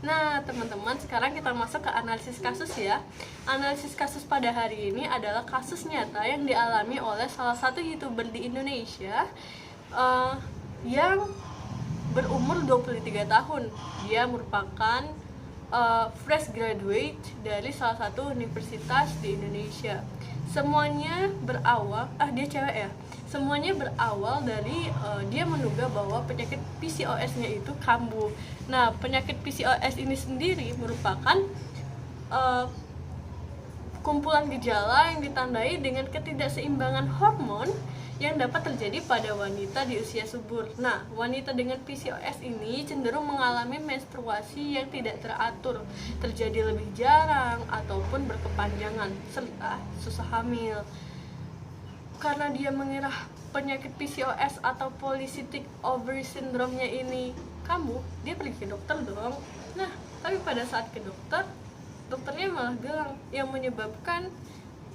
Nah, teman-teman, sekarang kita masuk ke analisis kasus ya. Analisis kasus pada hari ini adalah kasus nyata yang dialami oleh salah satu YouTuber di Indonesia eh, yang berumur 23 tahun. Dia merupakan fresh graduate dari salah satu universitas di Indonesia. Semuanya berawal, dia cewek ya. Semuanya berawal dari dia menduga bahwa penyakit PCOS-nya itu kambuh. Nah, penyakit PCOS ini sendiri merupakan kumpulan gejala yang ditandai dengan ketidakseimbangan hormon yang dapat terjadi pada wanita di usia subur. Nah, wanita dengan PCOS ini cenderung mengalami menstruasi yang tidak teratur, terjadi lebih jarang ataupun berkepanjangan, serta susah hamil. Karena dia mengira penyakit PCOS atau polycystic ovary syndrome-nya ini kambuh, dia pergi ke dokter dong. Nah, tapi pada saat ke dokter, dokternya malah bilang yang menyebabkan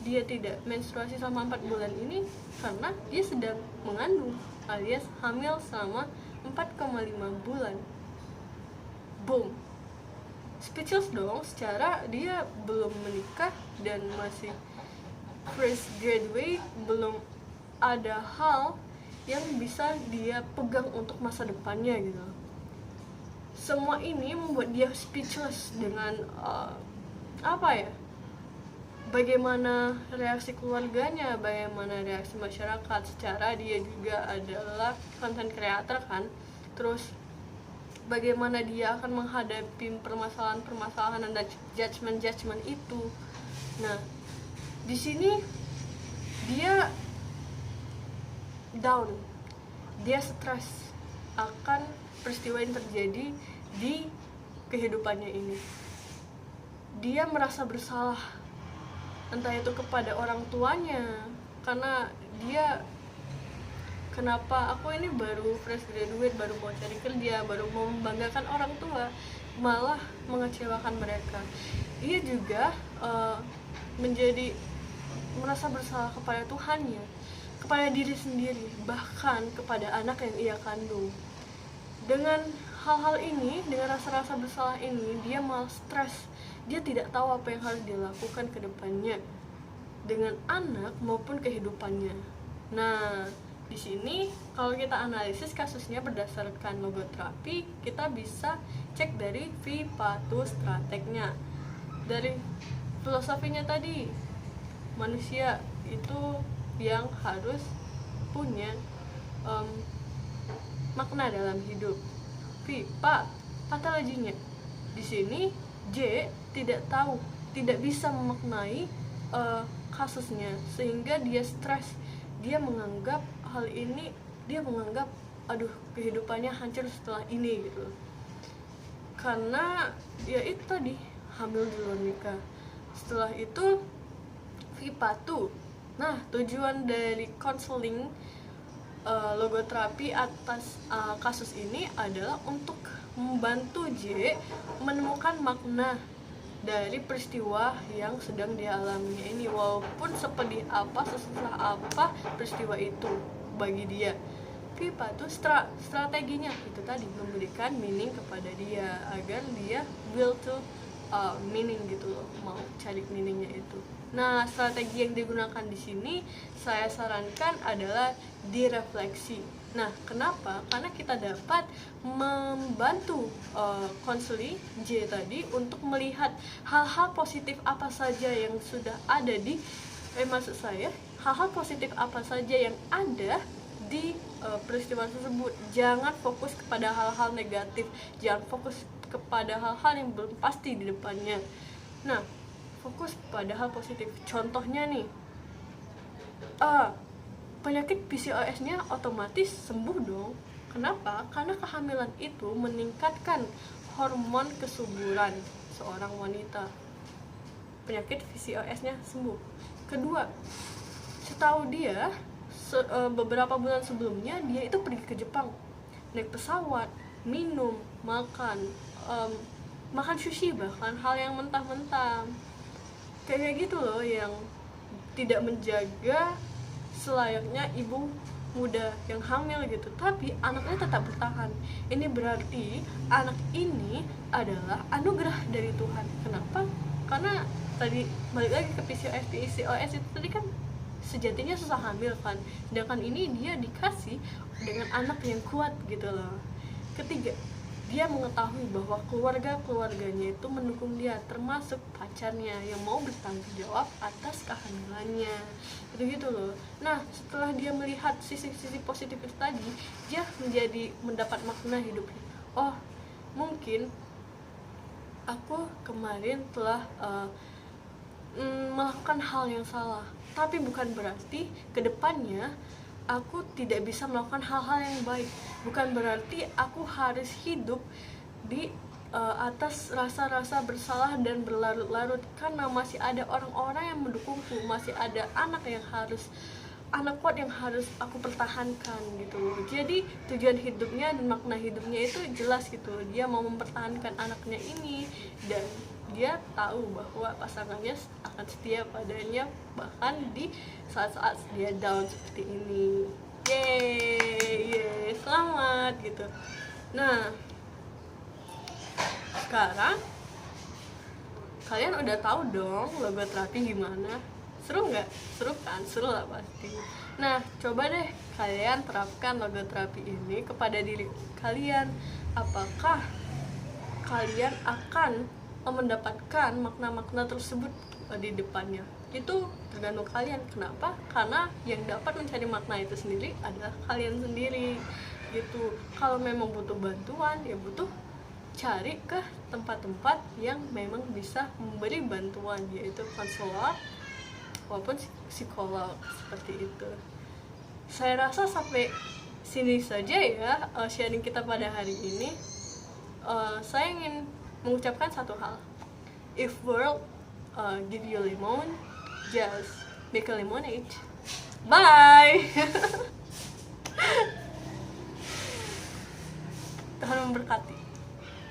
dia tidak menstruasi selama 4 bulan ini karena dia sedang mengandung alias hamil selama 4,5 bulan. Boom. Speechless dong, secara dia belum menikah dan masih fresh graduate, belum ada hal yang bisa dia pegang untuk masa depannya gitu. Semua ini membuat dia speechless dengan bagaimana reaksi keluarganya, bagaimana reaksi masyarakat. Secara dia juga adalah content creator kan, terus bagaimana dia akan menghadapi permasalahan-permasalahan dan judgement itu. Nah, di sini dia down, dia stres akan peristiwa yang terjadi di kehidupannya ini. Dia merasa bersalah, entah itu kepada orang tuanya, karena dia, kenapa aku ini baru fresh graduate, baru mau cari kerja, baru mau membanggakan orang tua, malah mengecewakan mereka. Dia juga merasa bersalah kepada Tuhannya, kepada diri sendiri, bahkan kepada anak yang ia kandung. Dengan hal-hal ini, dengan rasa-rasa bersalah ini, dia malah stres. Dia tidak tahu apa yang harus dilakukan ke depannya dengan anak maupun kehidupannya. Nah, di sini kalau kita analisis kasusnya berdasarkan logoterapi, kita bisa cek dari Vipatu stratегnya. Dari filosofinya tadi, manusia itu yang harus punya makna dalam hidup. Patologinya di sini J tidak bisa memaknai kasusnya, sehingga dia stres. Dia menganggap hal ini, aduh, kehidupannya hancur setelah ini gitu. Karena ya itu tadi, hamil di luar nikah. Setelah itu Vipatu. Nah, tujuan dari konseling logoterapi atas kasus ini adalah untuk membantu J menemukan makna dari peristiwa yang sedang dialaminya ini, walaupun sepedih apa, sesusah apa peristiwa itu bagi dia. Pipa tuh strateginya itu tadi, memberikan meaning kepada dia agar dia will to meaning gitu loh, mau cari meaningnya itu. Nah, strategi yang digunakan di sini saya sarankan adalah direfleksi. Nah, kenapa? Karena kita dapat membantu konseli J tadi untuk melihat hal-hal positif apa saja yang sudah ada di maksud saya, hal-hal positif apa saja yang ada di peristiwa tersebut. Jangan fokus kepada hal-hal negatif, jangan fokus kepada hal-hal yang belum pasti di depannya. Nah, fokus pada hal positif. Contohnya nih, penyakit PCOS-nya otomatis sembuh dong. Kenapa? Karena kehamilan itu meningkatkan hormon kesuburan seorang wanita. Penyakit PCOS-nya sembuh. Kedua, setahu dia beberapa bulan sebelumnya dia itu pergi ke Jepang, naik pesawat, minum, makan sushi, bahkan hal yang mentah-mentah kayak gitu loh, yang tidak menjaga selayaknya ibu muda yang hamil gitu, tapi anaknya tetap bertahan. Ini berarti anak ini adalah anugerah dari Tuhan. Kenapa? Karena tadi balik lagi ke PCOS itu tadi kan sejatinya susah hamil kan, sedangkan ini dia dikasih dengan anak yang kuat gitu loh. Ketiga, dia mengetahui bahwa keluarganya itu mendukung dia, termasuk pacarnya yang mau bertanggung jawab atas kehamilannya gitu loh. Nah, setelah dia melihat sisi-sisi positif itu tadi, dia mendapat makna hidupnya. Oh, mungkin aku kemarin telah melakukan hal yang salah, tapi bukan berarti kedepannya aku tidak bisa melakukan hal-hal yang baik. Bukan berarti aku harus hidup di atas rasa-rasa bersalah dan berlarut-larut, karena masih ada orang-orang yang mendukungku, masih ada anak kuat yang harus aku pertahankan gitu loh. Jadi tujuan hidupnya dan makna hidupnya itu jelas gitu. Dia mau mempertahankan anaknya ini, dan dia tahu bahwa pasangannya akan setia padanya bahkan di saat-saat dia down seperti ini. Yeay, selamat gitu. Nah, sekarang kalian udah tahu dong logoterapi gimana. Seru nggak? Seru kan? Seru lah pasti. Nah, coba deh kalian terapkan logoterapi ini kepada diri kalian. Apakah kalian akan mendapatkan makna-makna tersebut di depannya? Itu tergantung kalian. Kenapa? Karena yang dapat mencari makna itu sendiri adalah kalian sendiri gitu. Kalau memang butuh bantuan, ya butuh cari ke tempat-tempat yang memang bisa memberi bantuan, yaitu konselor maupun psikolog seperti itu. Saya rasa sampai sini saja ya sharing kita pada hari ini. Saya ingin mengucapkan satu hal. If world give you lemon, just make a lemonade. Bye. Tuhan memberkati.